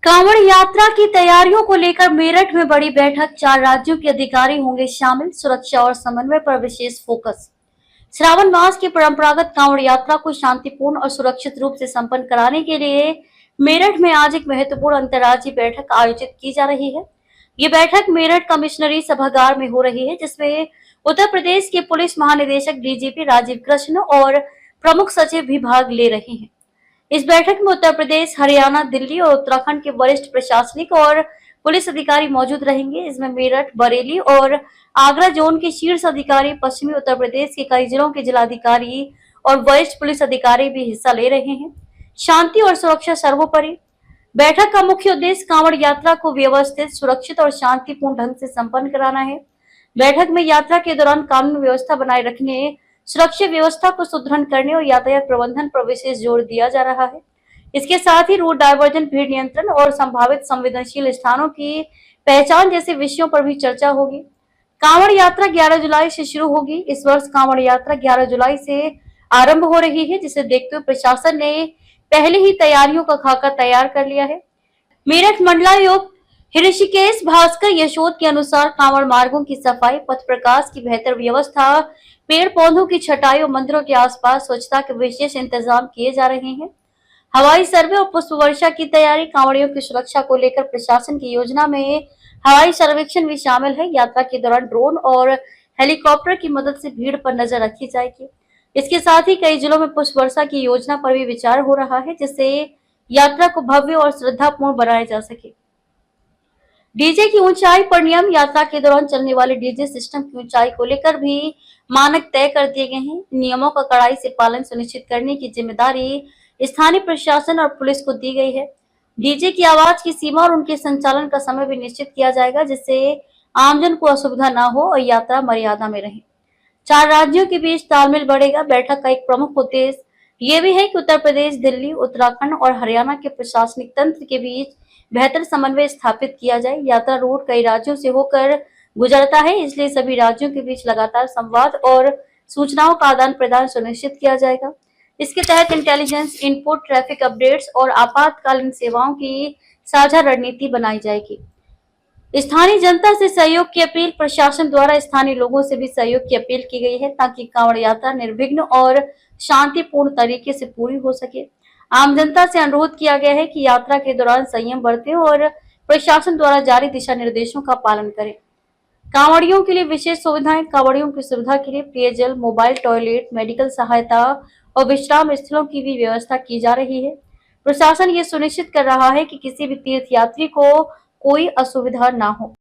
कांवड़ यात्रा की तैयारियों को लेकर मेरठ में बड़ी बैठक। 4 राज्यों के अधिकारी होंगे शामिल। सुरक्षा और समन्वय पर विशेष फोकस। श्रावण मास की परंपरागत कांवड़ यात्रा को शांतिपूर्ण और सुरक्षित रूप से संपन्न कराने के लिए मेरठ में आज एक महत्वपूर्ण अंतर्राज्यीय बैठक आयोजित की जा रही है। ये बैठक मेरठ कमिश्नरी सभागार में हो रही है, जिसमें उत्तर प्रदेश के पुलिस महानिदेशक डीजीपी राजीव कृष्ण और प्रमुख सचिव भी भाग ले रहे हैं। इस बैठक में उत्तर प्रदेश, हरियाणा, दिल्ली और उत्तराखंड के वरिष्ठ प्रशासनिक और पुलिस अधिकारी मौजूद रहेंगे। इसमें मेरठ, बरेली और आगरा जोन के शीर्ष अधिकारी, पश्चिमी उत्तर प्रदेश के कई जिलों के जिलाधिकारी और वरिष्ठ पुलिस अधिकारी भी हिस्सा ले रहे हैं। शांति और सुरक्षा सर्वोपरि। बैठक का मुख्य उद्देश्य कांवड़ यात्रा को व्यवस्थित, सुरक्षित और शांतिपूर्ण ढंग से संपन्न कराना है। बैठक में यात्रा के दौरान कानून व्यवस्था बनाए रखने, सुरक्षा व्यवस्था को सुदृढ़ करने और यातायात प्रबंधन पर विशेष जोर दिया जा रहा है। इसके साथ ही रूट डायवर्जन, भीड़ नियंत्रण और संभावित संवेदनशील स्थानों की पहचान जैसे विषयों पर भी चर्चा होगी। कांवड़ यात्रा 11 जुलाई से शुरू होगी। इस वर्ष कांवड़ यात्रा 11 जुलाई से आरंभ हो रही है, जिसे देखते हुए प्रशासन ने पहले ही तैयारियों का खाका तैयार कर लिया है। मेरठ मंडलायुक्त ऋषिकेश भास्कर यशोद के अनुसार कांवड़ मार्गों की सफाई, पथ प्रकाश की बेहतर व्यवस्था, पेड़ पौधों की छटाई और मंदिरों के आसपास स्वच्छता के विशेष इंतजाम किए जा रहे हैं। हवाई सर्वे और पुष्प वर्षा की तैयारी। कांवड़ियों की सुरक्षा को लेकर प्रशासन की योजना में हवाई सर्वेक्षण भी शामिल है। यात्रा के दौरान ड्रोन और हेलीकॉप्टर की मदद से भीड़ पर नजर रखी जाएगी। इसके साथ ही कई जिलों में पुष्प वर्षा की योजना पर भी विचार हो रहा है, जिससे यात्रा को भव्य और श्रद्धापूर्ण बनाया जा सके। डीजे की ऊंचाई पर नियम। यात्रा के दौरान चलने वाले डीजे सिस्टम की ऊंचाई को लेकर भी मानक तय कर दिए गए हैं। नियमों का कड़ाई से पालन सुनिश्चित करने की जिम्मेदारी स्थानीय प्रशासन और पुलिस को दी गई है। डीजे की आवाज की सीमा और उनके संचालन का समय भी निश्चित किया जाएगा, जिससे आमजन को असुविधा न हो और यात्रा मर्यादा में रहे। 4 राज्यों के बीच तालमेल बढ़ेगा। बैठक का एक प्रमुख उद्देश्य ये भी है कि उत्तर प्रदेश, दिल्ली, उत्तराखंड और हरियाणा के प्रशासनिक तंत्र के बीच बेहतर समन्वय स्थापित किया जाए। यात्रा रूट कई राज्यों से होकर गुजरता है, इसलिए सभी राज्यों के बीच लगातार संवाद और सूचनाओं का आदान प्रदान सुनिश्चित किया जाएगा। इसके तहत इंटेलिजेंस इनपुट, ट्रैफिक अपडेट्स और आपातकालीन सेवाओं की साझा रणनीति बनाई जाएगी। स्थानीय जनता से सहयोग की अपील। प्रशासन द्वारा स्थानीय लोगों से भी सहयोग की अपील की गई है, ताकि कांवड़ यात्रा निर्विघ्न और शांतिपूर्ण तरीके से पूरी हो सके। आम जनता से अनुरोध किया गया है कि यात्रा के दौरान संयम बरतें और प्रशासन द्वारा जारी दिशा निर्देशों का पालन करें। कांवड़ियों के लिए विशेष सुविधाएं। कांवड़ियों की सुविधा के लिए पेयजल, मोबाइल टॉयलेट, मेडिकल सहायता और विश्राम स्थलों की भी व्यवस्था की जा रही है। प्रशासन ये सुनिश्चित कर रहा है कि किसी भी तीर्थ यात्री को कोई असुविधा न हो।